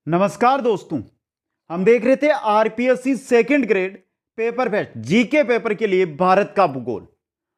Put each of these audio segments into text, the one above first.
नमस्कार दोस्तों। हम देख रहे थे RPSC second grade paper fest GK paper के लिए भारत का भूगोल।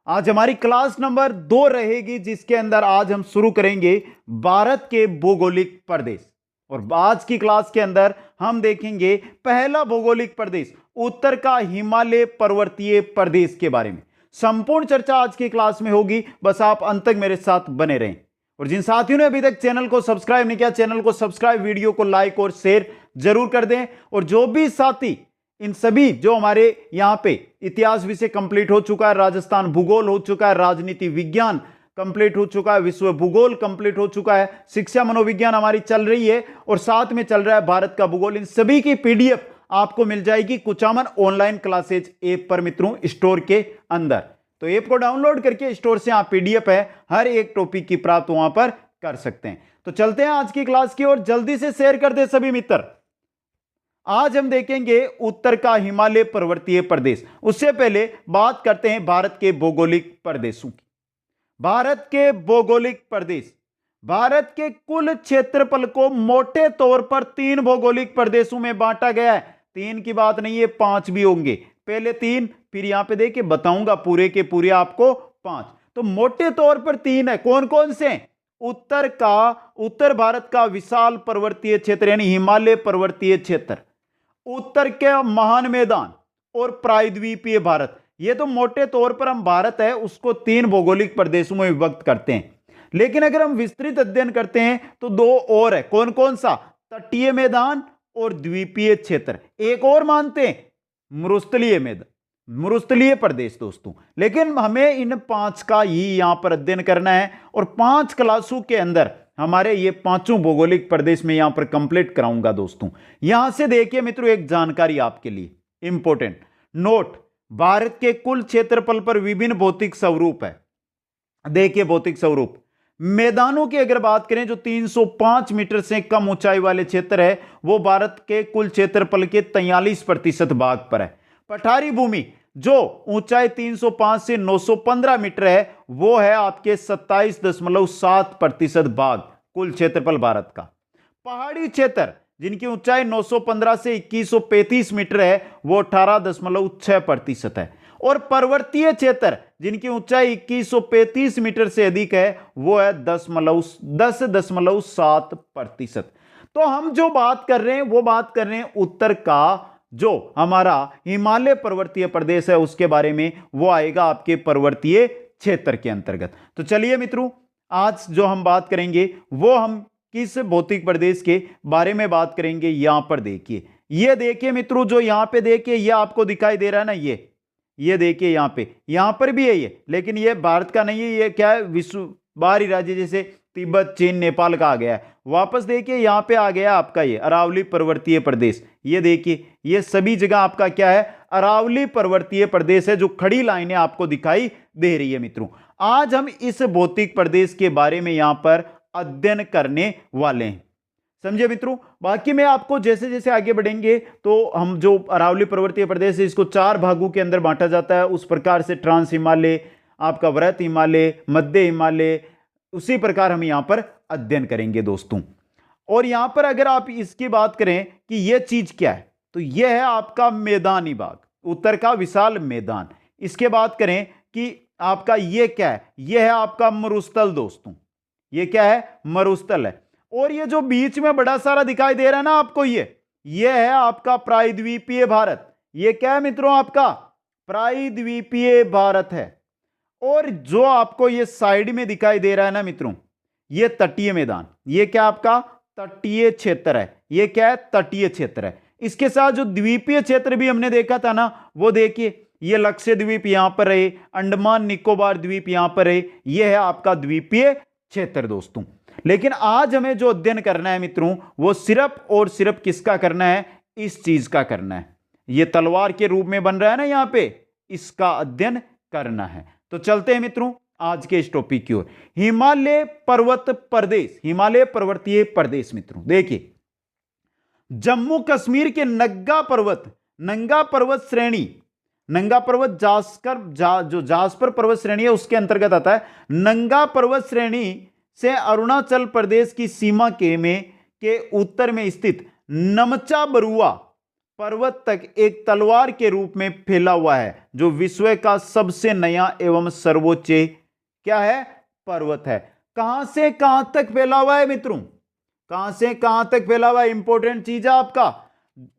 आज हमारी क्लास नंबर 2 रहेगी, जिसके अंदर आज हम शुरू करेंगे भारत के भौगोलिक प्रदेश। और आज की क्लास के अंदर हम देखेंगे पहला भौगोलिक प्रदेश उत्तर का हिमालय पर्वतीय प्रदेश के बारे में। संपूर्ण चर्चा आज की क्लास में होगी, बस आप अंत तक मेरे साथ बने रहें। और जिन साथियों ने अभी तक चैनल को सब्सक्राइब नहीं किया, चैनल को सब्सक्राइब, वीडियो को लाइक और शेयर जरूर कर दें। और जो भी साथी इन सभी जो हमारे यहां पे इतिहास विषय कंप्लीट हो चुका है, राजस्थान भूगोल हो चुका है, राजनीति विज्ञान कंप्लीट हो चुका है, विश्व भूगोल कंप्लीट हो चुका है, शिक्षा मनोविज्ञान हमारी चल रही है और साथ में चल रहा है भारत का भूगोल, इन सभी की पीडीएफ आपको मिल जाएगी कुचामन ऑनलाइन क्लासेज ऐप पर मित्रों, स्टोर के अंदर। तो ऐप को डाउनलोड करके स्टोर से आप पीडीएफ है हर एक टॉपिक की प्राप्त वहां पर कर सकते हैं। तो चलते हैं आज की क्लास की ओर, जल्दी से शेयर कर दे सभी मित्र। आज हम देखेंगे उत्तर का हिमालय पर्वतीय प्रदेश। उससे पहले बात करते हैं भारत के भौगोलिक प्रदेशों की। भारत के भौगोलिक प्रदेश, भारत के कुल क्षेत्रफल को मोटे तौर पर 3 भौगोलिक प्रदेशों में बांटा गया है। 3 की बात नहीं है, 5 भी होंगे। पहले 3, फिर यहां पे देखिए बताऊंगा पूरे के पूरे आपको 5। तो मोटे तौर पर 3 है। कौन कौन से? उत्तर भारत का विशाल पर्वतीय क्षेत्र यानी हिमालय पर्वतीय क्षेत्र, उत्तर के महान मैदान और प्रायद्वीपीय भारत। ये तो मोटे तौर पर हम भारत है उसको 3 भौगोलिक प्रदेशों में विभक्त करते हैं। लेकिन अगर हम विस्तृत अध्ययन करते हैं तो 2 और है। कौन कौन सा? तटीय मैदान और द्वीपीय क्षेत्र। एक और मानते हैं मरुस्थलीय मैदान, मरुस्थलीय प्रदेश दोस्तों। लेकिन हमें इन 5 का ही यहां पर अध्ययन करना है और 5 क्लासों के अंदर हमारे ये 5 भौगोलिक प्रदेश में यहां पर कंप्लीट कराऊंगा दोस्तों। यहां से देखिए मित्रों, एक जानकारी आपके लिए इंपॉर्टेंट नोट। भारत के कुल क्षेत्रफल पर विभिन्न भौतिक स्वरूप है। देखिए भौतिक स्वरूप, मैदानों की अगर बात करें जो 305 मीटर से कम ऊंचाई वाले क्षेत्र है, वो भारत के कुल क्षेत्रफल के 43% भाग पर है। पठारी भूमि जो ऊंचाई 305 से 915 मीटर है, वो है आपके 27.7% भाग कुल क्षेत्रफल भारत का। पहाड़ी क्षेत्र जिनकी ऊंचाई 915 से 2135 मीटर है, वो 18.6% है। और पर्वतीय क्षेत्र जिनकी ऊंचाई 2135 मीटर से अधिक है, वो है 10.7%। तो हम जो बात कर रहे हैं वो बात कर रहे हैं उत्तर का जो हमारा हिमालय पर्वतीय प्रदेश है उसके बारे में। वो आएगा आपके पर्वतीय क्षेत्र के अंतर्गत। तो चलिए मित्रों, आज जो हम बात करेंगे वो हम किस भौतिक प्रदेश के बारे में बात करेंगे। यहां पर देखिए, ये देखिए मित्रों, जो यहां पे देखिए ये आपको दिखाई दे रहा है ना, ये देखिए यहां पर भी है ये, लेकिन ये भारत का नहीं है। ये क्या है? विश्व बाहरी राज्य, जैसे तिब्बत, चीन, नेपाल का आ गया है। वापस देखिए यहां पे आ गया आपका ये अरावली पर्वतीय प्रदेश। ये देखिए ये सभी जगह आपका क्या है? अरावली पर्वतीय प्रदेश है, जो खड़ी लाइनें आपको दिखाई दे रही है मित्रों। आज हम इस भौतिक प्रदेश के बारे में यहां पर अध्ययन करने वाले हैं, समझे मित्रों। बाकी में आपको जैसे जैसे आगे बढ़ेंगे तो हम जो अरावली पर्वतीय प्रदेश है इसको 4 भागों के अंदर बांटा जाता है। उस प्रकार से ट्रांस हिमालय, आपका वृहत हिमालय, मध्य हिमालय, उसी प्रकार हम यहां पर अध्ययन करेंगे दोस्तों। और यहां पर अगर आप इसकी बात करें कि यह चीज क्या है, तो यह है आपका मैदानी भाग, उत्तर का विशाल मैदान। इसके बात करें कि आपका यह क्या है, यह है आपका मरुस्थल दोस्तों। यह क्या है? मरुस्थल है। और ये जो बीच में बड़ा सारा दिखाई दे रहा है ना आपको, ये है आपका प्रायद्वीपीय भारत। ये क्या है मित्रों? आपका प्रायद्वीपीय भारत है। और जो आपको ये साइड में दिखाई दे रहा है ना मित्रों, ये तटीय मैदान, ये क्या आपका तटीय क्षेत्र है। ये क्या है? तटीय क्षेत्र है। इसके साथ जो द्वीपीय क्षेत्र भी हमने देखा था ना, वो देखिए ये लक्षद्वीप यहां पर है, अंडमान निकोबार द्वीप यहां पर है, ये है आपका द्वीपीय क्षेत्र दोस्तों। लेकिन आज हमें जो अध्ययन करना है मित्रों, वो सिर्फ और सिर्फ किसका करना है? इस चीज का करना है। ये तलवार के रूप में बन रहा है ना यहां पे, इसका अध्ययन करना है। तो चलते हैं मित्रों आज के इस टॉपिक की ओर। हिमालय पर्वत प्रदेश, हिमालय पर्वतीय प्रदेश मित्रों। देखिए जम्मू कश्मीर के नंगा पर्वत श्रेणी, नंगा पर्वत जो जास्पर पर्वत श्रेणी है उसके अंतर्गत आता है। नंगा पर्वत श्रेणी से अरुणाचल प्रदेश की सीमा के उत्तर में स्थित नमचा बरुआ पर्वत तक एक तलवार के रूप में फैला हुआ है, जो विश्व का सबसे नया एवं सर्वोच्च क्या है, पर्वत है। कहां से कहां तक फैला हुआ है मित्रों, कहां से कहां तक फैला हुआ है, इंपॉर्टेंट चीज है आपका,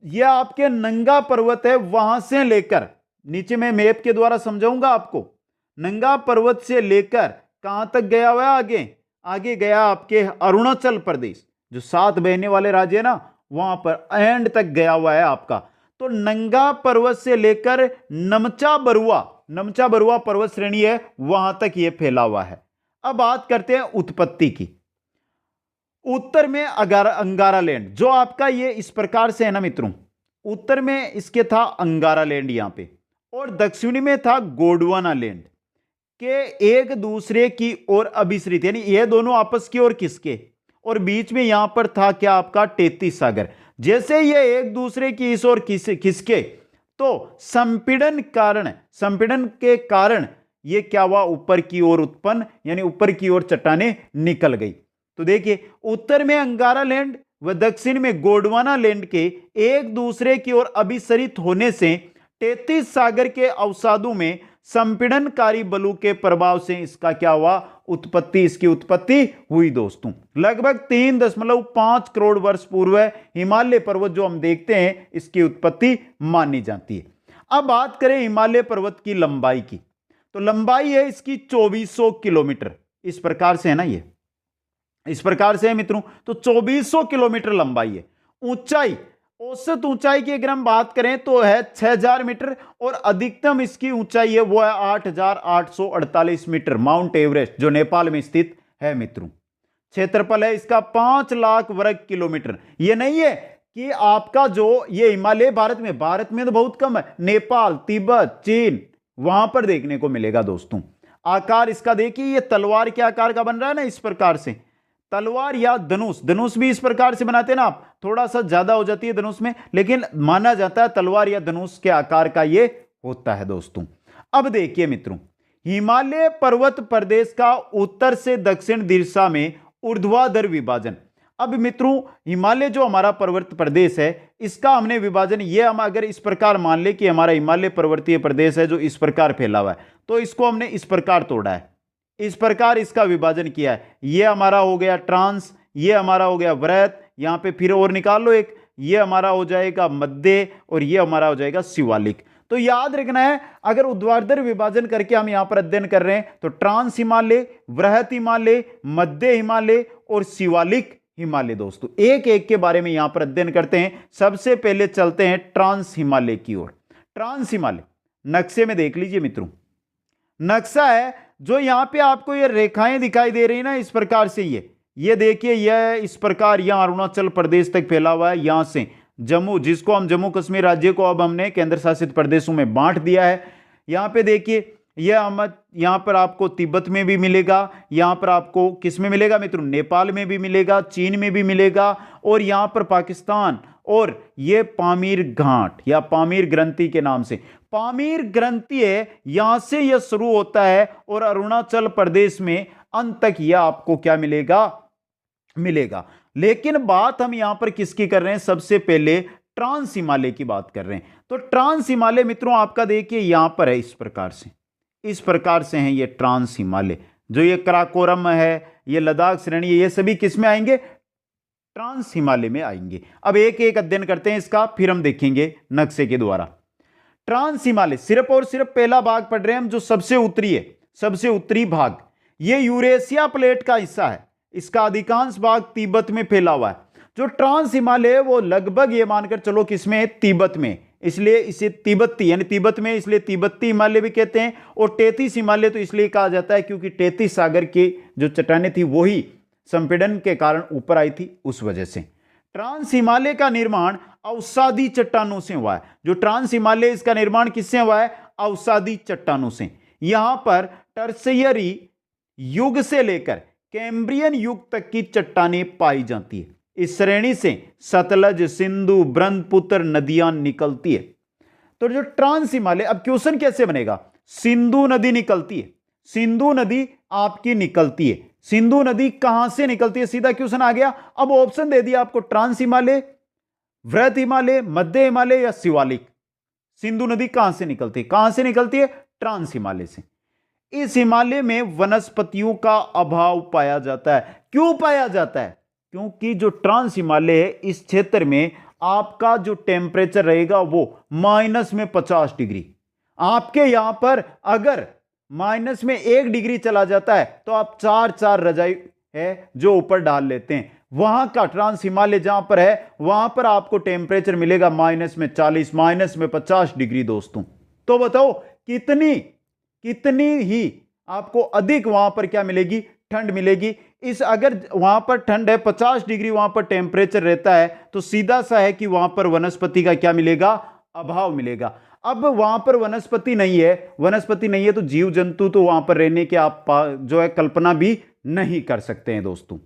यह आपके नंगा पर्वत है, वहां से लेकर, नीचे मैं मैप के द्वारा समझाऊंगा आपको, नंगा पर्वत से लेकर कहां तक गया हुआ है, आगे आगे गया आपके अरुणाचल प्रदेश, जो 7 बहने वाले राज्य है ना, वहां पर एंड तक गया हुआ है आपका। तो नंगा पर्वत से लेकर नमचा बरुआ पर्वत श्रेणी है, वहां तक यह फैला हुआ है। अब बात करते हैं उत्पत्ति की। उत्तर में अंगारा लैंड, जो आपका ये इस प्रकार से है ना मित्रों, उत्तर में इसके था अंगारा लैंड यहां पे, और दक्षिणी में था गोंडवाना लैंड, के एक दूसरे की ओर अभिसरित, यानी ये दोनों आपस की ओर किसके, और बीच में यहां पर था क्या आपका 33 सागर। जैसे ये एक दूसरे की इस ओर किसके, तो संपीड़न के कारण ये क्या हुआ, ऊपर की ओर उत्पन्न, यानी ऊपर की ओर चट्टानें निकल गई। तो देखिए, उत्तर में अंगारा लैंड व दक्षिण में गोंडवाना लैंड के एक दूसरे की ओर अभिसरित होने से 33 सागर के अवसादों में संपीड़नकारी बलों के प्रभाव से इसका क्या हुआ, इसकी उत्पत्ति हुई दोस्तों। लगभग 3.5 करोड़ वर्ष पूर्व हिमालय पर्वत जो हम देखते हैं, इसकी उत्पत्ति मानी जाती है। अब बात करें हिमालय पर्वत की लंबाई की, तो लंबाई है इसकी 2400 किलोमीटर, इस प्रकार से है ना, ये इस प्रकार से है मित्रों, तो 2400 किलोमीटर लंबाई है। ऊंचाई, औसत ऊंचाई की अगर हम बात करें तो है 6000 मीटर, और अधिकतम इसकी ऊंचाई है वो है 8848 मीटर, माउंट एवरेस्ट जो नेपाल में स्थित है मित्रों। क्षेत्रफल है इसका 5 लाख वर्ग किलोमीटर। ये नहीं है कि आपका जो ये हिमालय भारत में तो बहुत कम है, नेपाल, तिब्बत, चीन, वहां पर देखने को मिलेगा दोस्तों। आकार इसका देखिए, ये तलवार के आकार का बन रहा है ना, इस प्रकार से तलवार या धनुष भी इस प्रकार से बनाते हैं ना आप, थोड़ा सा ज्यादा हो जाती है धनुष में, लेकिन माना जाता है तलवार या धनुष के आकार का ये होता है दोस्तों। अब देखिए मित्रों, हिमालय पर्वत प्रदेश का उत्तर से दक्षिण दिशा में ऊर्ध्वाधर विभाजन। अब मित्रों, हिमालय जो हमारा पर्वत प्रदेश है, इसका हमने विभाजन, ये हम अगर इस प्रकार मान ले कि हमारा हिमालय पर्वतीय प्रदेश है जो इस प्रकार फैला हुआ है, तो इसको हमने इस प्रकार तोड़ा है, इस प्रकार इसका विभाजन किया है। ये हमारा हो गया ट्रांस, ये हमारा हो गया वृत्त, यहां पे फिर और निकाल लो एक, ये हमारा हो जाएगा मध्य, और ये हमारा हो जाएगा शिवालिक। तो याद रखना है, अगर ऊर्ध्वाधर विभाजन करके हम यहां पर अध्ययन कर रहे हैं, तो ट्रांस हिमालय, वृहत हिमालय, मध्य हिमालय और शिवालिक हिमालय दोस्तों, एक एक के बारे में यहां पर अध्ययन करते हैं। सबसे पहले चलते हैं ट्रांस हिमालय की ओर। ट्रांस हिमालय नक्शे में देख लीजिए मित्रों, नक्शा है जो यहां पे आपको ये रेखाएं दिखाई दे रही है ना, इस प्रकार से ये देखिए, यह इस प्रकार यहां अरुणाचल प्रदेश तक फैला हुआ है, यहां से जम्मू, जिसको हम जम्मू कश्मीर राज्य को अब हमने केंद्र शासित प्रदेशों में बांट दिया है। यहां पे देखिए, यहां पर आपको तिब्बत में भी मिलेगा, यहां पर आपको किस में मिलेगा मित्रों, नेपाल में भी मिलेगा, चीन में भी मिलेगा, और यहां पर पाकिस्तान, और ये पामीर घाट या पामीर ग्रंथि के नाम से, पामीर ग्रंथि है, यहां से यह शुरू होता है, और अरुणाचल प्रदेश में अंत तक यह आपको क्या मिलेगा। लेकिन बात हम यहां पर किसकी कर रहे हैं, सबसे पहले ट्रांस हिमालय की बात कर रहे हैं। तो ट्रांस हिमालय मित्रों आपका देखिए यहां पर है, इस प्रकार से है ये ट्रांस हिमालय, जो ये कराकोरम है, ये लद्दाख श्रेणी है, ये सभी किस में आएंगे, ट्रांस हिमालय में आएंगे। अब एक एक अध्ययन करते हैं इसका, फिर हम देखेंगे नक्शे के द्वारा। ट्रांस हिमालय सिर्फ और सिर्फ पहला भाग पढ़ रहे हैं हम, जो सबसे उत्तरी है, सबसे उत्तरी भाग, ये यूरेशिया प्लेट का हिस्सा है, इसका अधिकांश भाग तिब्बत में फैला हुआ है। जो ट्रांस हिमालय है वो लगभग ये मानकर चलो किसमें है, तिब्बत में, इसलिए इसे तिब्बती, यानी तिब्बत में इसलिए तिब्बती हिमालय भी कहते हैं। और 33 हिमालय तो इसलिए कहा जाता है क्योंकि 33 सागर की जो चट्टानें थी वही संपीड़न के कारण ऊपर आई थी, उस वजह से। ट्रांस हिमालय का निर्माण अवसादी चट्टानों से हुआ है। जो ट्रांस हिमालय, इसका निर्माण किससे हुआ है, अवसादी चट्टानों से। यहां पर टर्शियरी युग से लेकर कैम्ब्रियन युग तक की चट्टानें पाई जाती है। इस श्रेणी से सतलज, सिंधु, ब्रह्मपुत्र नदियां निकलती है। तो जो ट्रांस हिमालय, अब क्वेश्चन कैसे बनेगा, सिंधु नदी निकलती है, सिंधु नदी आपकी निकलती है, सिंधु नदी कहां से निकलती है, सीधा क्वेश्चन आ गया। अब ऑप्शन दे दिया आपको, ट्रांस हिमालय, वृहत हिमालय, मध्य हिमालय या शिवालिक? सिंधु नदी कहां से निकलती है? कहां से निकलती है? ट्रांस हिमालय से। इस हिमालय में वनस्पतियों का अभाव पाया जाता है। क्यों पाया जाता है? क्योंकि जो ट्रांस हिमालय है इस क्षेत्र में आपका जो टेम्परेचर रहेगा वो -50 डिग्री। आपके यहां पर अगर -1 डिग्री चला जाता है तो आप चार रजाई है जो ऊपर डाल लेते हैं। वहां का ट्रांस हिमालय जहां पर है वहां पर आपको टेम्परेचर मिलेगा -40, -50 डिग्री दोस्तों। तो बताओ कितनी ही आपको अधिक वहां पर क्या मिलेगी? ठंड मिलेगी। इस अगर वहां पर ठंड है 50 डिग्री वहां पर टेम्परेचर रहता है तो सीधा सा है कि वहां पर वनस्पति का क्या मिलेगा? अभाव मिलेगा। अब वहां पर वनस्पति नहीं है तो जीव जंतु तो वहां पर रहने की आप जो है कल्पना भी नहीं कर सकते हैं दोस्तों।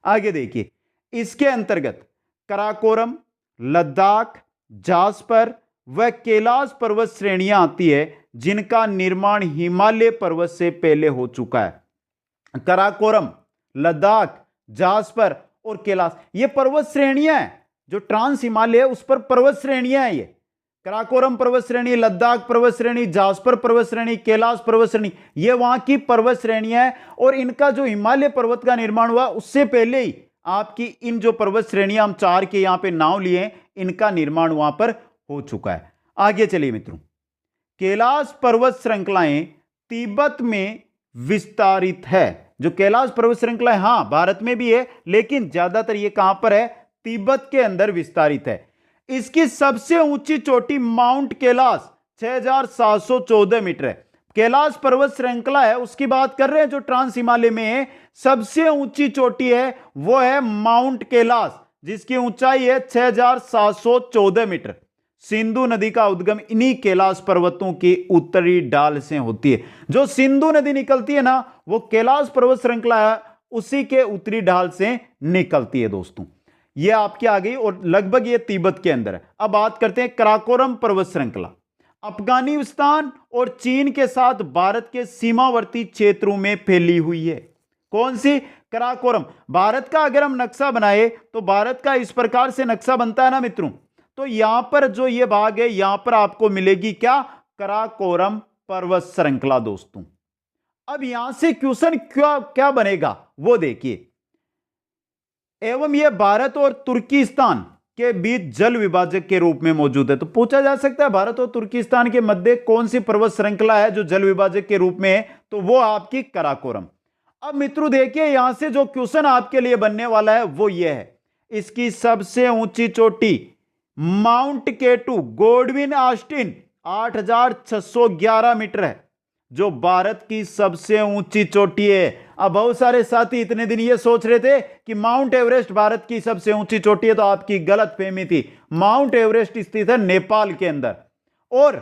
आगे देखिए, इसके अंतर्गत कराकोरम, लद्दाख, जास्पर व कैलाश पर्वत श्रेणियां आती है जिनका निर्माण हिमालय पर्वत से पहले हो चुका है। कराकोरम, लद्दाख, जास्पर और कैलाश ये पर्वत श्रेणियां हैं। जो ट्रांस हिमालय है उस पर पर्वत श्रेणियां हैं। ये कराकोरम पर्वत श्रेणी, लद्दाख पर्वत श्रेणी, जास्पर पर्वत श्रेणी, कैलाश पर्वत श्रेणी, ये वहां की पर्वत श्रेणियां हैं। और इनका जो हिमालय पर्वत का निर्माण हुआ उससे पहले ही आपकी इन जो पर्वत श्रेणियां हम 4 के यहां पे नाम लिए इनका निर्माण वहां पर हो चुका है। आगे चलिए मित्रों, कैलाश पर्वत श्रृंखलाएं तिब्बत में विस्तारित है। जो कैलाश पर्वत श्रृंखला है हां भारत में भी है लेकिन ज्यादातर ये कहां पर है? तिब्बत के अंदर विस्तारित है। इसकी सबसे ऊंची चोटी माउंट कैलाश 6714 मीटर है। कैलाश पर्वत श्रृंखला है उसकी बात कर रहे हैं जो ट्रांस हिमालय में है। सबसे ऊंची चोटी है वो है माउंट कैलाश जिसकी ऊंचाई है 6714 मीटर। सिंधु नदी का उद्गम इन्हीं कैलाश पर्वतों की उत्तरी ढाल से होती है। जो सिंधु नदी निकलती है ना वो कैलाश पर्वत श्रृंखला है उसी के उत्तरी ढाल से निकलती है दोस्तों। ये आपके आ गई और लगभग ये तिब्बत के अंदर है। अब बात करते हैं कराकोरम पर्वत श्रृंखला। अफगानिस्तान और चीन के साथ भारत के सीमावर्ती क्षेत्रों में फैली हुई है। कौन सी? कराकोरम। भारत का अगर हम नक्शा बनाए तो भारत का इस प्रकार से नक्शा बनता है ना मित्रों, तो यहां पर जो ये भाग है यहां पर आपको मिलेगी क्या? कराकोरम पर्वत श्रृंखला दोस्तों। अब यहां से क्वेश्चन क्या बनेगा वो देखिए। एवं यह भारत और तुर्किस्तान के बीच जल विभाजक के रूप में मौजूद है। तो पूछा जा सकता है भारत और तुर्किस्तान के मध्य कौन सी पर्वत श्रृंखला है जो जल विभाजक के रूप में है? तो वो आपकी कराकोरम। अब मित्रों देखिए यहां से जो क्वेश्चन आपके लिए बनने वाला है वो ये है, इसकी सबसे ऊंची चोटी माउंट केटू गोडविन ऑस्टिन 8611 मीटर है जो भारत की सबसे ऊंची चोटी है। अब बहुत सारे साथी इतने दिन ये सोच रहे थे कि माउंट एवरेस्ट भारत की सबसे ऊंची चोटी है, तो आपकी गलतफहमी थी। माउंट एवरेस्ट स्थित है नेपाल के अंदर। और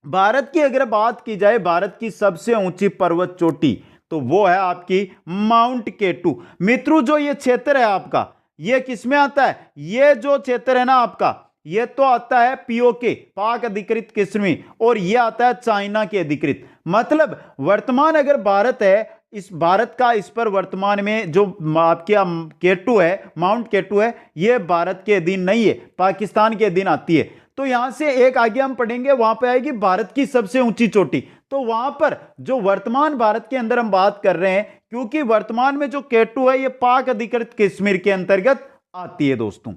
भारत की अगर बात की जाए भारत की सबसे ऊंची पर्वत चोटी तो वो है आपकी माउंट केटू। मित्रों जो ये क्षेत्र है आपका ये किसमें आता है? ये जो क्षेत्र है ना आपका ये तो आता है पीओके पाक अधिकृत कश्मीर और ये आता है चाइना के अधिकृत। मतलब वर्तमान अगर भारत है इस भारत का इस पर वर्तमान में जो आपके केटू है माउंट केटू है ये भारत के अधीन नहीं है, पाकिस्तान के अधीन आती है। तो यहां से एक आगे हम पढ़ेंगे वहां पे आएगी भारत की सबसे ऊंची चोटी। तो वहां पर जो वर्तमान भारत के अंदर हम बात कर रहे हैं क्योंकि वर्तमान में जो केटू है ये पाक अधिकृत कश्मीर के अंतर्गत आती है दोस्तों,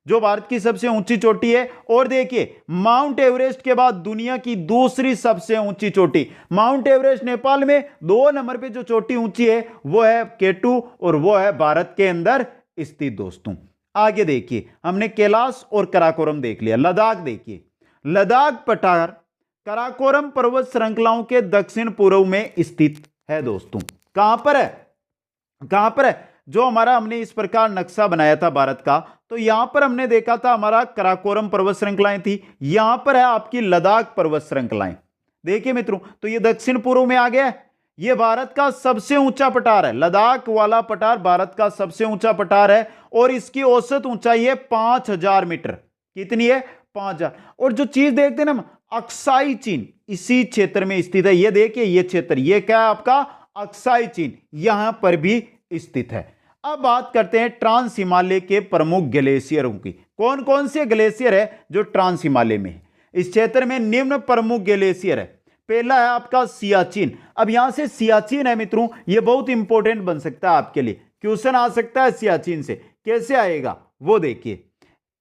जो भारत की सबसे ऊंची चोटी है। और देखिए माउंट एवरेस्ट के बाद दुनिया की दूसरी सबसे ऊंची चोटी माउंट एवरेस्ट नेपाल में 2 नंबर पे जो चोटी ऊंची है वो है केटू और वो है भारत के अंदर स्थित दोस्तों। आगे देखिए हमने कैलाश और कराकोरम देख लिया। लद्दाख देखिए, लद्दाख पठार कराकोरम पर्वत श्रृंखलाओं के दक्षिण पूर्व में स्थित है दोस्तों। कहां पर है? कहां पर है? जो हमारा हमने इस प्रकार नक्शा बनाया था भारत का तो यहां पर हमने देखा था हमारा कराकोरम पर्वत श्रृंखलाएं थी, यहां पर है आपकी लद्दाख पर्वत श्रृंखलाएं। देखिए मित्रों तो ये दक्षिण पूर्व में आ गया। ये भारत का सबसे ऊंचा पठार है, लद्दाख वाला पठार भारत का सबसे ऊंचा पठार है और इसकी औसत ऊंचाई है 5000 मीटर। कितनी है? 5000। और जो चीज देखते हैं ना अक्साई चीन इसी क्षेत्र में स्थित है। ये देखिए ये क्षेत्र ये क्या है आपका? अक्साई चीन यहां पर भी स्थित है। अब बात करते हैं ट्रांस हिमालय के प्रमुख ग्लेशियरों की। कौन कौन से ग्लेशियर है जो ट्रांस हिमालय में है? इस क्षेत्र में निम्न प्रमुख ग्लेशियर है। पहला है आपका सियाचिन। अब यहां से सियाचिन है मित्रों, ये बहुत इंपॉर्टेंट बन सकता है आपके लिए, क्वेश्चन आ सकता है सियाचिन से। कैसे आएगा वो देखिए,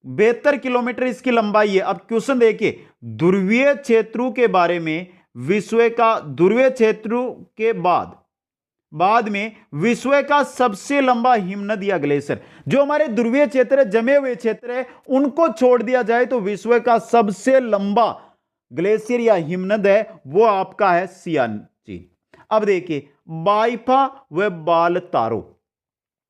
72 किलोमीटर इसकी लंबाई है। अब क्वेश्चन देखिए, ध्रुवीय क्षेत्रों के बारे में विश्व का, ध्रुवीय क्षेत्रों के बाद में विश्व का सबसे लंबा हिमनद या ग्लेशियर, जो हमारे ध्रुवीय क्षेत्र है, जमे हुए क्षेत्र है, उनको छोड़ दिया जाए तो विश्व का सबसे लंबा ग्लेशियर या हिमनद है वो आपका है सियाचिन। अब देखिए, बाइफा व बालतारो,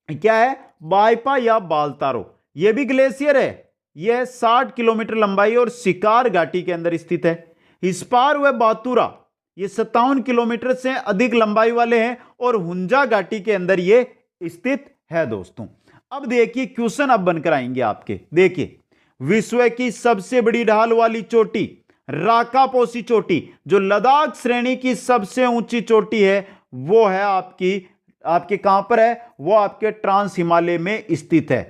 क्या है? बाइफा या बालतारो, यह भी ग्लेशियर है। यह 60 किलोमीटर लंबाई और शिकार घाटी के अंदर स्थित है। हिस्पार व बातुरा, ये 57 किलोमीटर से अधिक लंबाई वाले हैं और हुंजा घाटी के अंदर ये स्थित है दोस्तों। अब देखिए क्वेश्चन अब बनकर आएंगे आपके, देखिए, विश्व की सबसे बड़ी ढाल वाली चोटी राकापोसी चोटी, जो लद्दाख श्रेणी की सबसे ऊंची चोटी है, वो है आपके कहां पर है? वो आपके ट्रांस हिमालय में स्थित है।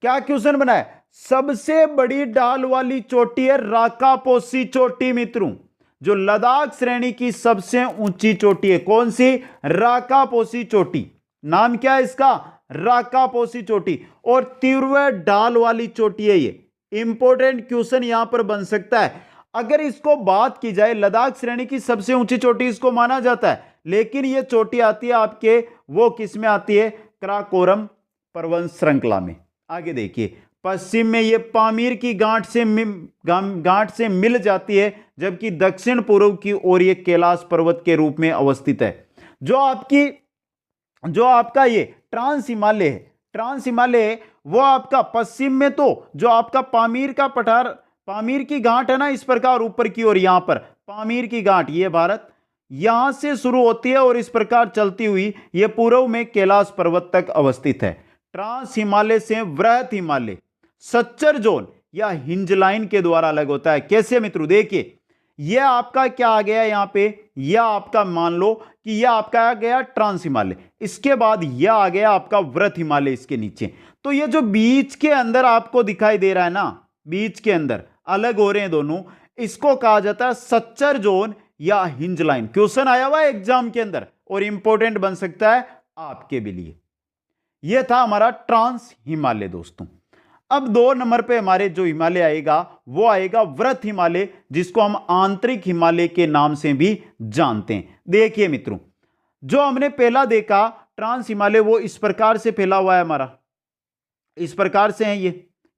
क्या क्वेश्चन बना है? सबसे बड़ी ढाल वाली चोटी है राकापोसी चोटी मित्रों, जो लद्दाख श्रेणी की सबसे ऊंची चोटी है। कौन सी? राकापोसी चोटी। नाम क्या है इसका? राकापोसी चोटी। और तीव्र ढाल वाली चोटी है ये। इंपॉर्टेंट क्वेश्चन यहां पर बन सकता है। अगर इसको बात की जाए, लद्दाख श्रेणी की सबसे ऊंची चोटी इसको माना जाता है, लेकिन ये चोटी आती है आपके, वो किस में आती है? कराकोरम पर्वत श्रृंखला में। आगे देखिए, पश्चिम में ये पामीर की गांठ से मिल जाती है, जबकि दक्षिण पूर्व की ओर ये कैलाश पर्वत के रूप में अवस्थित है। जो आपका ये ट्रांस हिमालय है, ट्रांस हिमालय वो आपका पश्चिम में, तो जो आपका पामीर का पठार, पामीर की गांठ है ना, इस प्रकार ऊपर की ओर, यहां पर पामीर की गांठ, ये भारत, यहां से शुरू होती है और इस प्रकार चलती हुई ये पूर्व में कैलाश पर्वत तक अवस्थित है। ट्रांस हिमालय से वृहत हिमालय सच्चर जोन या हिंज लाइन के द्वारा अलग होता है। कैसे मित्रों? देखिए, यह आपका क्या आ गया यहां पे? यह आपका मान लो कि यह आपका आ गया ट्रांस हिमालय, इसके बाद यह आ गया आपका वृहत हिमालय इसके नीचे। तो ये जो बीच के अंदर आपको दिखाई दे रहा है ना, बीच के अंदर अलग हो रहे हैं दोनों, इसको कहा जाता है सच्चर जोन या हिंज लाइन। क्वेश्चन आया हुआ है एग्जाम के अंदर और इंपॉर्टेंट बन सकता है आपके भी लिए। यह था हमारा ट्रांस हिमालय दोस्तों। अब 2 नंबर पे हमारे जो हिमालय आएगा वो आएगा वृहत हिमालय, जिसको हम आंतरिक हिमालय के नाम से भी जानते हैं। देखिए मित्रों, जो हमने पहला देखा ट्रांस हिमालय, वो इस प्रकार से फैला हुआ है हमारा, इस प्रकार से है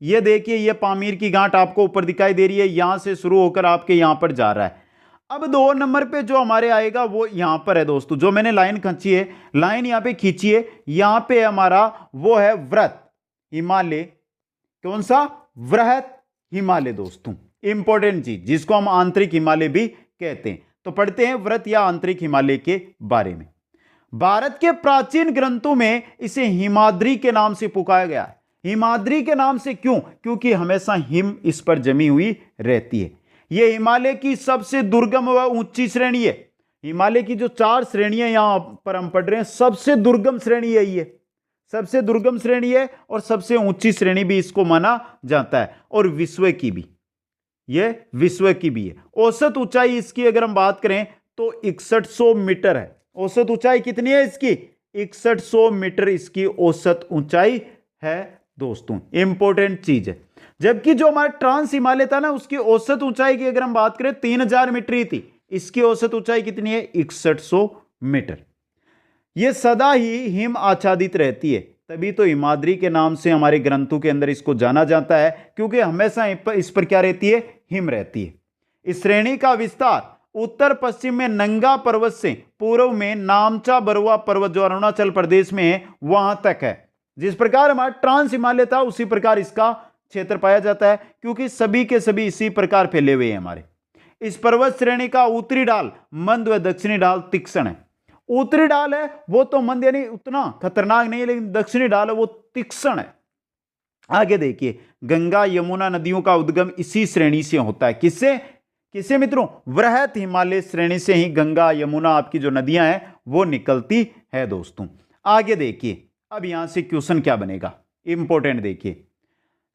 ये देखिए, ये पामीर की गांठ आपको ऊपर दिखाई दे रही है, यहां से शुरू होकर आपके यहां पर जा रहा है। अब 2 नंबर पे जो हमारे आएगा वो यहां पर है दोस्तों, जो मैंने लाइन खींची है, लाइन यहां पे खींची है, यहां पे हमारा वो है वृहत हिमालय। कौन सा? वृहत हिमालय दोस्तों। इंपॉर्टेंट चीज, जिसको हम आंतरिक हिमालय भी कहते हैं। तो पढ़ते हैं वृहत या आंतरिक हिमालय के बारे में। भारत के प्राचीन ग्रंथों में इसे हिमाद्री के नाम से पुकारा गया है। हिमाद्री के नाम से क्यों? क्योंकि हमेशा हिम इस पर जमी हुई रहती है। यह हिमालय की सबसे दुर्गम व ऊंची श्रेणी है। हिमालय की जो 4 श्रेणियां यहां पर हम पढ़ रहे हैं, सबसे दुर्गम श्रेणी यही है, सबसे दुर्गम श्रेणी है और सबसे ऊंची श्रेणी भी इसको माना जाता है। और विश्व की भी, यह विश्व की भी है। औसत ऊंचाई इसकी अगर हम बात करें तो 6100 मीटर है। औसत ऊंचाई कितनी है इसकी? 6100 मीटर इसकी औसत ऊंचाई है दोस्तों। इंपॉर्टेंट चीज है। जबकि जो हमारा ट्रांस हिमालय था ना, उसकी औसत ऊंचाई की अगर हम बात करें 3000 मीटर ही थी, इसकी औसत ऊंचाई कितनी है? 6100 मीटर। यह सदा ही हिम आच्छादित रहती है, तभी तो हिमाद्री के नाम से हमारे ग्रंथों के अंदर इसको जाना जाता है, क्योंकि हमेशा इस पर क्या रहती है? हिम रहती है। इस श्रेणी का विस्तार उत्तर पश्चिम में नंगा पर्वत से पूर्व में नामचा बरुआ पर्वत, जो अरुणाचल प्रदेश में है, वहां तक है। जिस प्रकार हमारा ट्रांस हिमालय था, उसी प्रकार इसका क्षेत्र पाया जाता है, क्योंकि सभी के सभी इसी प्रकार फैले हुए हैं हमारे। इस पर्वत श्रेणी का उत्तरी ढाल मंद व दक्षिणी ढाल तीक्ष्ण है। उत्तरी ढाल है वो तो मंद, यानी उतना खतरनाक नहीं है, लेकिन दक्षिणी ढाल है वो तीक्ष्ण है। आगे देखिए, गंगा यमुना नदियों का उद्गम इसी श्रेणी से होता है। किससे मित्रों? वृहत हिमालय श्रेणी से ही गंगा यमुना आपकी जो नदियां हैं वो निकलती है दोस्तों। आगे देखिए, अब यहां से क्वेश्चन क्या बनेगा? इंपॉर्टेंट देखिए,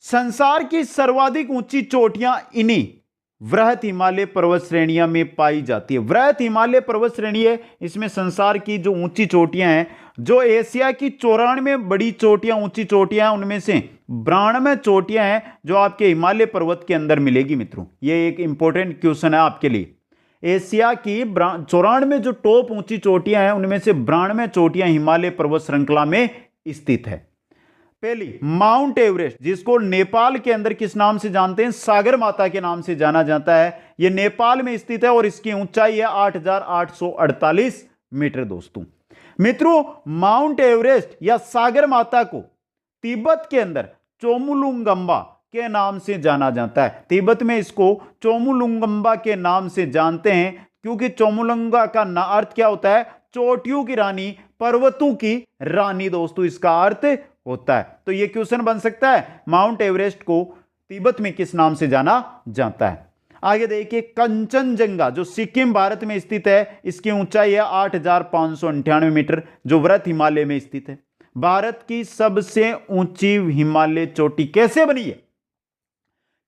संसार की सर्वाधिक ऊंची चोटियां इन्हीं वृहत हिमालय पर्वत श्रेणियां में पाई जाती है। वृहत हिमालय पर्वत श्रेणी है, इसमें संसार की जो ऊंची चोटियां हैं, जो एशिया की 94 बड़ी चोटियां, ऊंची चोटियां हैं, उनमें से 92 चोटियां हैं जो आपके हिमालय पर्वत के अंदर मिलेगी मित्रों। यह एक इंपॉर्टेंट क्वेश्चन है आपके लिए। एशिया की 94 जो टॉप ऊंची चोटियां हैं, उनमें से 92 चोटियां हिमालय पर्वत श्रृंखला में स्थित है। पहली माउंट एवरेस्ट, जिसको नेपाल के अंदर किस नाम से जानते हैं? सागर माता के नाम से जाना जाता है। यह नेपाल में स्थित है और इसकी ऊंचाई है 8,848 मीटर। मित्रों, माउंट एवरेस्ट या सागर माता को तिब्बत के अंदर चोमुलुंगम्बा के नाम से जाना जाता है। तिब्बत में इसको चोमुलुंगम्बा के नाम से जानते हैं, क्योंकि चोमुलुंगा का अर्थ क्या होता है? चोटियों की रानी, पर्वतों की रानी दोस्तों, इसका अर्थ होता है। तो यह क्वेश्चन बन सकता है, माउंट एवरेस्ट को तिब्बत में किस नाम से जाना जाता है। आगे देखिए, कंचनजंगा जो सिक्किम भारत में स्थित है, इसकी ऊंचाई है 8,598 मीटर, जो वृहत हिमालय में स्थित है। भारत की सबसे ऊंची हिमालय चोटी कैसे बनी है?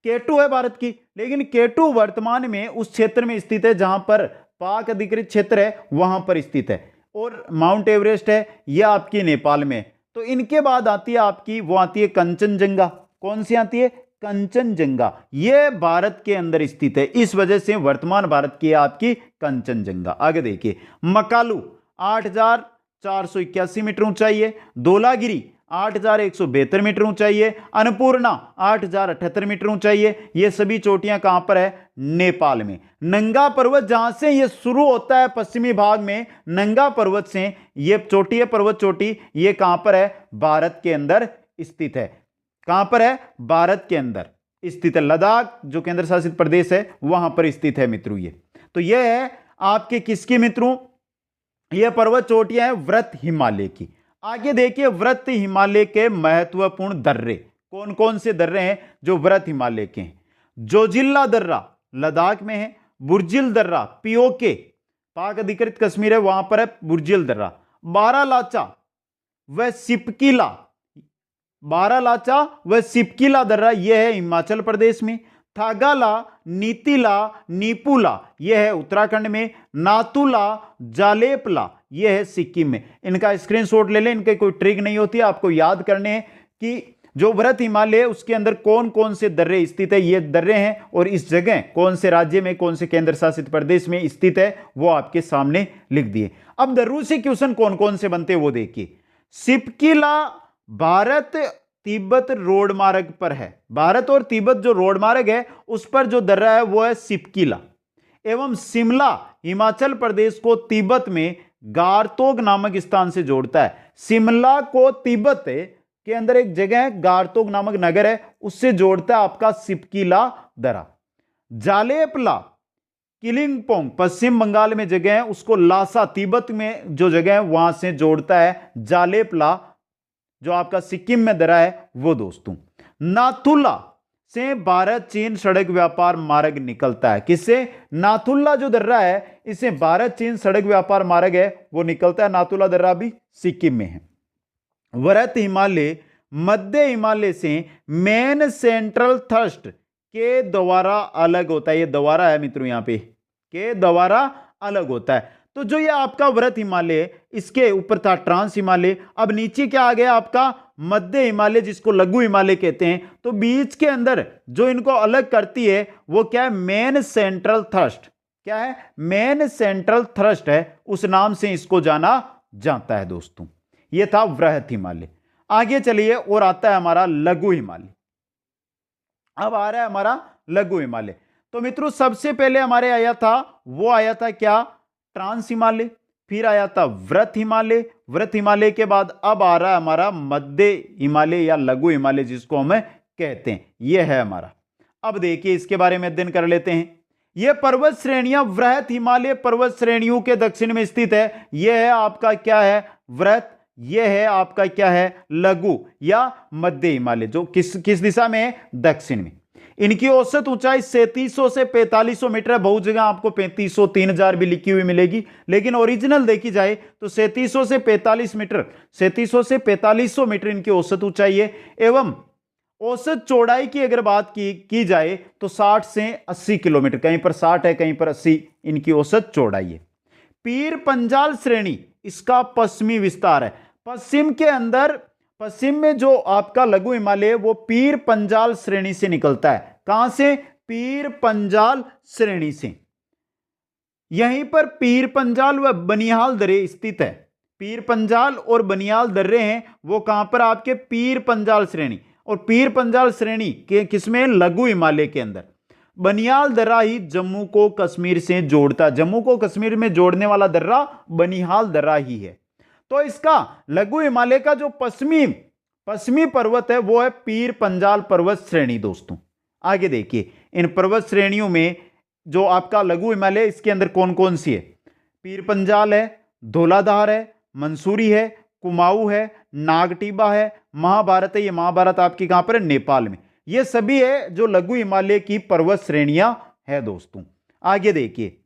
K2 है भारत की, लेकिन K2 वर्तमान में उस क्षेत्र में स्थित है जहां पर पाक अधिकृत क्षेत्र है, वहां पर स्थित है। और माउंट एवरेस्ट है, यह आपकी नेपाल में। तो इनके बाद आती है आपकी, वो आती है कंचनजंगा। कौन सी आती है? कंचनजंगा। यह भारत के अंदर स्थित है, इस वजह से वर्तमान भारत की आपकी कंचनजंगा। आगे देखिए, मकालू 8,481 मीटर ऊंचाई है। धौलागिरी 8,172 मीटर ऊंचाई है। अन्नपूर्णा 8,078 मीटर ऊंचाई है। ये सभी चोटियां कहां पर है? नेपाल में। नंगा पर्वत जहां से ये शुरू होता है पश्चिमी भाग में, नंगा पर्वत से ये चोटी है, पर्वत चोटी, ये कहां पर है? भारत के अंदर स्थित है। कहां पर है? भारत के अंदर स्थित है। लद्दाख जो केंद्र शासित प्रदेश है, वहां पर स्थित है मित्रों ये। तो यह है आपके किसकी मित्रों? यह पर्वत चोटियां हैं वृहत हिमालय की। आगे देखिए, वृहत हिमालय के महत्वपूर्ण दर्रे कौन कौन से दर्रे हैं जो वृहत हिमालय के हैं? जोजिला दर्रा लद्दाख में है। बुर्जिल दर्रा पीओके पाक अधिकृत कश्मीर है, वहां पर है बुर्जिल दर्रा। बारालाचा व सिपकिला, बारालाचा व सिपकिला दर्रा यह है हिमाचल प्रदेश में। थागाला, नीतिला, नीपुला यह है उत्तराखंड में। नातुला, जालेपला यह है सिक्किम में। इनका स्क्रीनशॉट ले लें, इनके कोई ट्रिक नहीं होती, आपको याद करने हैं कि जो वृहत हिमालय है उसके अंदर कौन कौन से दर्रे स्थित है, ये दर्रे हैं, और इस जगह कौन से राज्य में, कौन से केंद्र शासित प्रदेश में स्थित है, वो आपके सामने लिख दिए। अब दर्रों से क्वेश्चन कौन कौन से बनते हैं वो देखिए। सिपकिला भारत तिब्बत रोड मार्ग पर है। भारत और तिब्बत जो रोड मार्ग है उस पर जो दर्रा है वो है सिपकिला। एवं शिमला हिमाचल प्रदेश को तिब्बत में गारतोक नामक स्थान से जोड़ता है। शिमला को तिब्बत के अंदर एक जगह है, गारतोक नामक नगर है, उससे जोड़ता है आपका सिपकिला दर्रा। जालेपला किलिंगपोंग पश्चिम बंगाल में जगह है, उसको लासा तिब्बत में जो जगह है वहां से जोड़ता है जालेपला, जो आपका सिक्किम में दर्रा है वो दोस्तों। नाथुला से भारत चीन सड़क व्यापार मार्ग निकलता है। किससे? नाथुला जो दर्रा है, इसे भारत चीन सड़क व्यापार मार्ग है वो निकलता है। नाथुला दर्रा भी सिक्किम में है। वृहत हिमालय मध्य हिमालय से मेन सेंट्रल थ्रस्ट के द्वारा अलग होता है। ये द्वारा है मित्रों, यहां पे के द्वारा अलग होता है। तो जो ये आपका वृहत हिमालय, इसके ऊपर था ट्रांस हिमालय, अब नीचे क्या आ गया आपका मध्य हिमालय, जिसको लघु हिमालय कहते हैं। तो बीच के अंदर जो इनको अलग करती है वो क्या है? Main central thrust. क्या है? मेन सेंट्रल थ्रस्ट है, उस नाम से इसको जाना जाता है दोस्तों। ये था वृहत हिमालय। आगे चलिए, और आता है हमारा लघु हिमालय। अब आ रहा है हमारा लघु हिमालय। तो मित्रों सबसे पहले हमारे आया था, वो आया था क्या? ट्रांस हिमालय, फिर आया था वृहत हिमालय। वृहत हिमालय के बाद अब आ रहा है हमारा मध्य हिमालय या लघु हिमालय, जिसको हम कहते हैं। यह है हमारा। अब देखिए इसके बारे में अध्ययन कर लेते हैं। यह पर्वत श्रेणियां वृहत हिमालय पर्वत श्रेणियों के दक्षिण में स्थित है। यह है आपका क्या है? वृहत। यह है आपका क्या है? लघु या मध्य हिमालय, जो किस दिशा में है? दक्षिण में। इनकी औसत ऊंचाई 3700 से 4500 मीटर है। बहुत जगह आपको 3500 3000 भी लिखी हुई मिलेगी, लेकिन ओरिजिनल देखी जाए तो 3700 से 45 मीटर, 3700 से 4500 मीटर इनकी औसत ऊंचाई है। एवं औसत चौड़ाई की अगर बात की जाए तो 60 से 80 किलोमीटर, कहीं पर 60 है कहीं पर 80 इनकी औसत चौड़ाई है। पीर पंजाल श्रेणी इसका पश्चिमी विस्तार है। पश्चिम के अंदर, पश्चिम में जो आपका लघु हिमालय है वो पीर पंजाल श्रेणी से निकलता है। कहां से? पीर पंजाल श्रेणी से। यहीं पर पीर पंजाल व बनिहाल दर्रे स्थित है। पीर पंजाल और बनिहाल दर्रे हैं वो कहां पर? आपके पीर पंजाल श्रेणी। और पीर पंजाल श्रेणी के किसमें? लघु हिमालय के अंदर। बनिहाल दर्रा ही जम्मू को कश्मीर से जोड़ता, जम्मू को कश्मीर में जोड़ने वाला दर्रा बनिहाल दर्रा ही है। तो इसका लघु हिमालय का जो पश्चिमी पर्वत है वो है पीर पंजाल पर्वत श्रेणी। दोस्तों आगे देखिए, इन पर्वत श्रेणियों में जो आपका लघु हिमालय इसके अंदर कौन कौन सी है? पीर पंजाल है, धौलाधार है, मंसूरी है, कुमाऊं है, नागटिबा है, महाभारत है। ये महाभारत आपकी कहां पर है? नेपाल में। ये सभी है जो लघु हिमालय की पर्वत श्रेणियां है। दोस्तों आगे देखिए,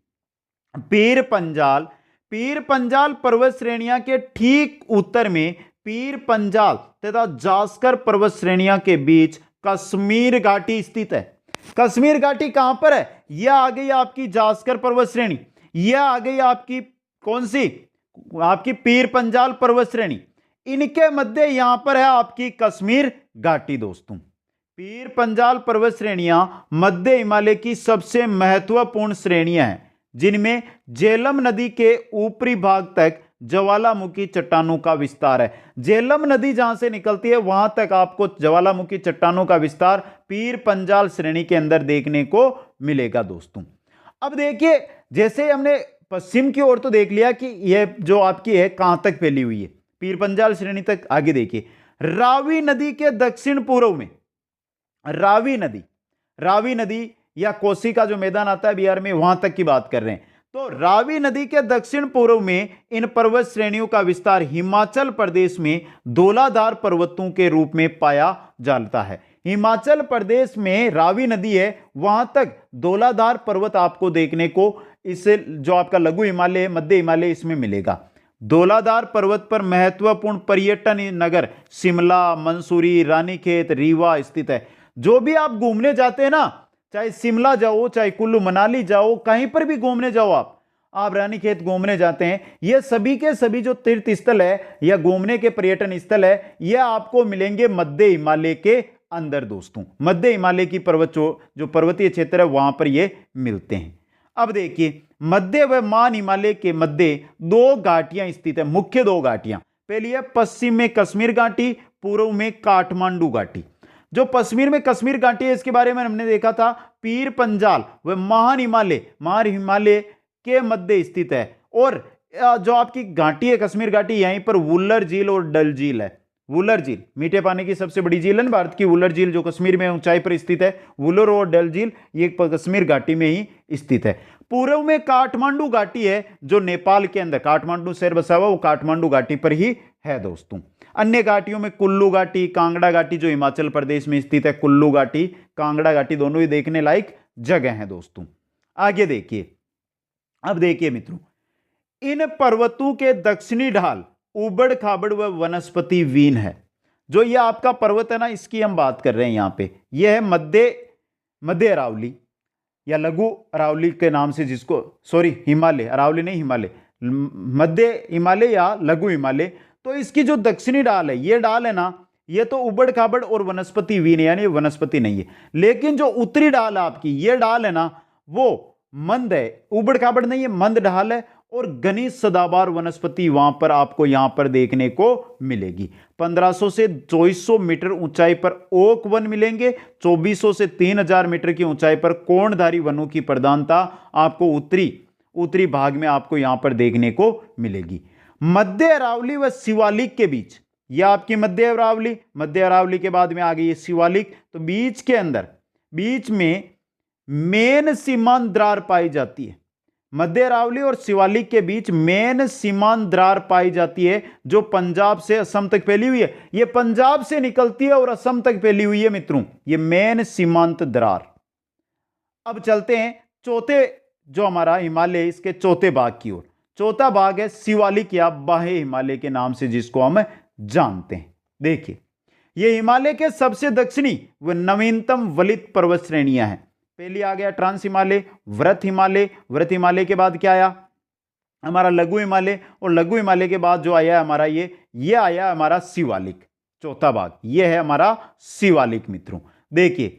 पीर पंजाल पर्वत श्रेणियां के ठीक उत्तर में पीर पंजाल तथा जास्कर पर्वत श्रेणियां के बीच कश्मीर घाटी स्थित है। कश्मीर घाटी कहां पर है? यह आ गई आपकी जास्कर पर्वत श्रेणी, यह आ गई आपकी कौन सी? आपकी पीर पंजाल पर्वत श्रेणी। इनके मध्य यहां पर है आपकी कश्मीर घाटी। दोस्तों पीर पंजाल पर्वत श्रेणियां मध्य हिमालय की सबसे महत्वपूर्ण श्रेणियां हैं, जिनमें झेलम नदी के ऊपरी भाग तक ज्वालामुखी चट्टानों का विस्तार है। झेलम नदी जहां से निकलती है वहां तक आपको ज्वालामुखी चट्टानों का विस्तार पीर पंजाल श्रेणी के अंदर देखने को मिलेगा। दोस्तों अब देखिए, जैसे हमने पश्चिम की ओर तो देख लिया कि यह जो आपकी है कहां तक फैली हुई है, पीर पंजाल श्रेणी तक। आगे देखिए, रावी नदी के दक्षिण पूर्व में, रावी नदी या कोसी का जो मैदान आता है बिहार में, वहां तक की बात कर रहे हैं। तो रावी नदी के दक्षिण पूर्व में इन पर्वत श्रेणियों का विस्तार हिमाचल प्रदेश में धौलाधार पर्वतों के रूप में पाया जाता है। हिमाचल प्रदेश में रावी नदी है, वहां तक धौलाधार पर्वत आपको देखने को इस जो आपका लघु हिमालय, मध्य हिमालय, इसमें मिलेगा। धौलाधार पर्वत पर महत्वपूर्ण पर्यटन नगर शिमला, मंसूरी, रानीखेत, रीवा स्थित है। जो भी आप घूमने जाते हैं ना, चाहे शिमला जाओ, चाहे कुल्लू मनाली जाओ, कहीं पर भी घूमने जाओ, आप रानीखेत घूमने जाते हैं, ये सभी के सभी जो तीर्थ स्थल है या घूमने के पर्यटन स्थल है, ये आपको मिलेंगे मध्य हिमालय के अंदर। दोस्तों मध्य हिमालय की जो पर्वतीय क्षेत्र है वहां पर ये मिलते हैं। अब देखिए, मध्य व मान हिमालय के मध्य दो घाटियां स्थित है, मुख्य दो घाटियां। पहली है पश्चिम में कश्मीर घाटी, पूर्व में काठमांडू घाटी। जो पश्चिम में कश्मीर घाटी है इसके बारे में हमने देखा था, पीर पंजाल व महान हिमालय के मध्य स्थित है। और जो आपकी घाटी है कश्मीर घाटी, यहीं पर वुल्लर झील और डल झील है। वुल्लर झील मीठे पानी की सबसे बड़ी झील है भारत की, वुल्लर झील जो कश्मीर में ऊंचाई पर स्थित है। वुल्लर और डल झील ये कश्मीर घाटी में ही स्थित है। पूर्व में काठमांडू घाटी है जो नेपाल के अंदर, काठमांडू शहर बसा हुआ वो काठमांडू घाटी पर ही है। दोस्तों अन्य घाटियों में कुल्लू घाटी, कांगड़ा घाटी जो हिमाचल प्रदेश में स्थित है, कुल्लू घाटी, कांगड़ा घाटी दोनों ही देखने लायक जगह हैं। दोस्तों आगे देखिए, अब देखिए मित्रों, इन पर्वतों के दक्षिणी ढाल उबड़ खाबड़ व वनस्पति वीन है। जो ये आपका पर्वत है ना, इसकी हम बात कर रहे हैं यहाँ पे, यह है मध्य अरावली या लघु अरावली के नाम से, जिसको हिमालय, अरावली नहीं हिमालय, मध्य हिमालय या लघु हिमालय। तो इसकी जो दक्षिणी ढाल है, ये ढाल है ना, ये तो उबड़ खाबड़ और वनस्पति वीन है, यानी वनस्पति नहीं है। लेकिन जो उत्तरी ढाल है आपकी, ये ढाल है ना, वो मंद है, उबड़ खाबड़ नहीं है, मंद ढाल है और घनी सदाबहार वनस्पति वहां पर आपको यहां पर देखने को मिलेगी। 1500 से 2400 मीटर ऊंचाई पर ओक वन मिलेंगे, 2400 से 3000 मीटर की ऊंचाई पर कोणधारी वनों की प्रधानता आपको उत्तरी भाग में आपको यहां पर देखने को मिलेगी। मध्य अरावली व शिवालिक के बीच, यह आपकी मध्य अरावली के बाद में आ गई है शिवालिक। तो बीच में मेन सीमांत दरार पाई जाती है। मध्य अरावली और शिवालिक के बीच मेन सीमांत दरार पाई जाती है, जो पंजाब से असम तक फैली हुई है। यह पंजाब से निकलती है और असम तक फैली हुई है मित्रों, यह मेन सीमांत दरार। अब चलते हैं चौथे, जो हमारा हिमालय, इसके चौथे भाग की ओर। चौथा भाग है शिवालिक या बाह्य हिमालय के नाम से जिसको हम जानते हैं। देखिए, ये हिमालय के सबसे दक्षिणी व नवीनतम वलित पर्वत श्रेणियां हैं। पहली आ गया ट्रांस हिमालय, व्रत हिमालय, व्रत हिमालय के बाद क्या आया हमारा लघु हिमालय, और लघु हिमालय के बाद जो आया हमारा ये आया हमारा शिवालिक। चौथा भाग ये है हमारा शिवालिक। मित्रों देखिए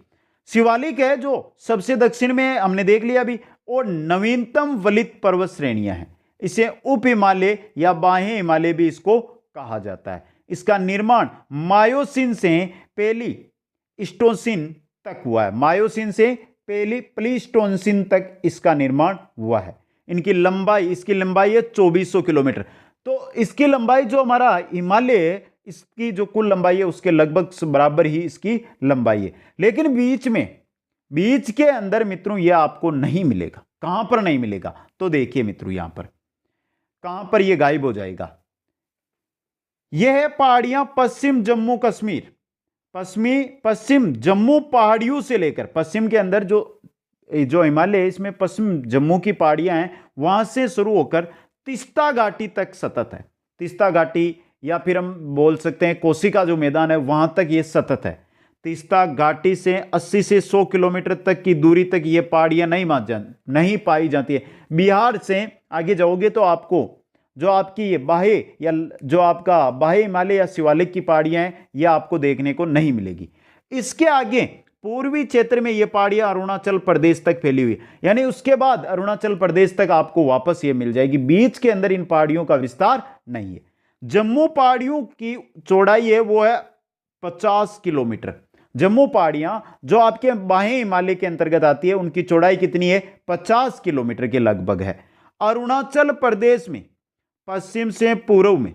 शिवालिक है जो सबसे दक्षिण में हमने देख लिया अभी, और नवीनतम वलित पर्वत श्रेणियां हैं। इसे उप हिमालय या बाह्य हिमालय भी इसको कहा जाता है। इसका निर्माण मायोसीन से प्लेइस्टोसीन तक हुआ है। मायोसीन से प्लेइस्टोसीन तक इसका निर्माण हुआ है। इसकी लंबाई है 2400 किलोमीटर। तो इसकी लंबाई जो हमारा हिमालय है, इसकी जो कुल लंबाई है उसके लगभग बराबर ही इसकी लंबाई है। लेकिन बीच के अंदर मित्रों यह आपको नहीं मिलेगा। कहां पर नहीं मिलेगा तो देखिए मित्रों, यहां पर कहां पर यह गायब हो जाएगा। यह है पहाड़ियां पश्चिम जम्मू कश्मीर, पश्चिम जम्मू पहाड़ियों से लेकर, पश्चिम के अंदर जो हिमालय है इसमें पश्चिम जम्मू की पहाड़ियां हैं, वहां से शुरू होकर तीस्ता घाटी तक सतत है। तीस्ता घाटी या फिर हम बोल सकते हैं कोसिका जो मैदान है वहां तक ये सतत है। तीस्ता घाटी से 80 से 100 किलोमीटर तक की दूरी तक ये पहाड़ियां नहीं पाई जाती है। बिहार से आगे जाओगे तो आपको जो आपकी ये बाह्य या जो आपका बाह्य हिमालय या शिवालिक की पहाड़ियां हैं ये आपको देखने को नहीं मिलेगी। इसके आगे पूर्वी क्षेत्र में ये पहाड़ियां अरुणाचल प्रदेश तक फैली हुई, यानी उसके बाद अरुणाचल प्रदेश तक आपको वापस ये मिल जाएगी। बीच के अंदर इन पहाड़ियों का विस्तार नहीं है। जम्मू पहाड़ियों की चौड़ाई है वो है 50 किलोमीटर। जम्मू पहाड़ियां जो आपके बाह्य हिमालय के अंतर्गत आती है उनकी चौड़ाई कितनी है 50 किलोमीटर के लगभग है। अरुणाचल प्रदेश में पश्चिम से पूर्व में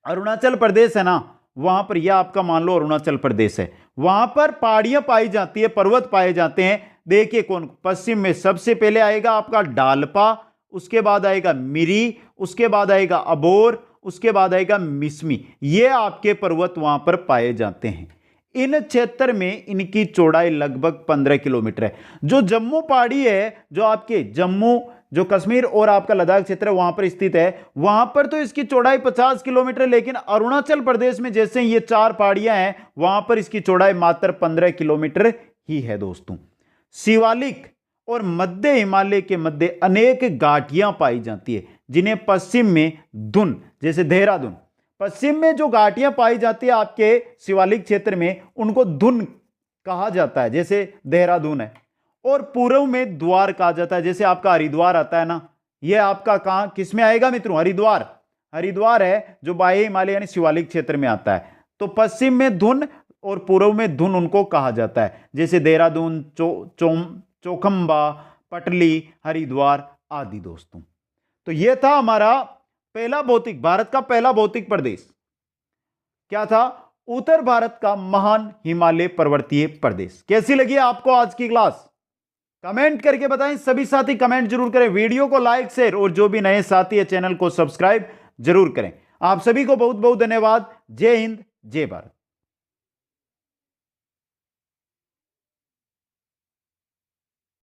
अरुणाचल प्रदेश है ना, वहां पर यह आपका मान लो अरुणाचल प्रदेश है, वहां पर पहाड़ियां पाई जाती है, पर्वत पाए जाते हैं। देखिए कौन, पश्चिम में सबसे पहले आएगा आपका डालपा, उसके बाद आएगा मिरी, उसके बाद आएगा अबोर, उसके बाद आएगा मिसमी। ये आपके पर्वत वहां पर पाए जाते हैं। इन क्षेत्र में इनकी चौड़ाई लगभग 15 किलोमीटर है। जो जम्मू पहाड़ी है, जो आपके जम्मू जो कश्मीर और आपका लद्दाख क्षेत्र है वहां पर स्थित है, वहां पर तो इसकी चौड़ाई 50 किलोमीटर, लेकिन अरुणाचल प्रदेश में जैसे ये 4 पहाड़ियां हैं वहां पर इसकी चौड़ाई मात्र 15 किलोमीटर ही है। दोस्तों शिवालिक और मध्य हिमालय के मध्य अनेक घाटियां पाई जाती है, जिन्हें पश्चिम में धुन, जैसे देहरादून, पश्चिम में जो घाटियां पाई जाती है आपके शिवालिक क्षेत्र में उनको धुन कहा जाता है, जैसे देहरादून है। और पूर्व में द्वार कहा जाता है, जैसे आपका हरिद्वार आता है ना, यह आपका कहां किस में आएगा मित्रों, हरिद्वार है जो बाह्य हिमालय यानी शिवालिक क्षेत्र में आता है। तो पश्चिम में धुन और पूर्व में धुन उनको कहा जाता है, जैसे देहरादून, चौखंबा, पटली, हरिद्वार आदि। दोस्तों तो यह था हमारा भारत का पहला भौतिक प्रदेश। क्या था? उत्तर भारत का महान हिमालय पर्वतीय प्रदेश। कैसी लगी आपको आज की क्लास? कमेंट करके बताएं। सभी साथी कमेंट जरूर करें, वीडियो को लाइक शेयर, और जो भी नए साथी है चैनल को सब्सक्राइब जरूर करें। आप सभी को बहुत बहुत धन्यवाद। जय हिंद, जय भारत।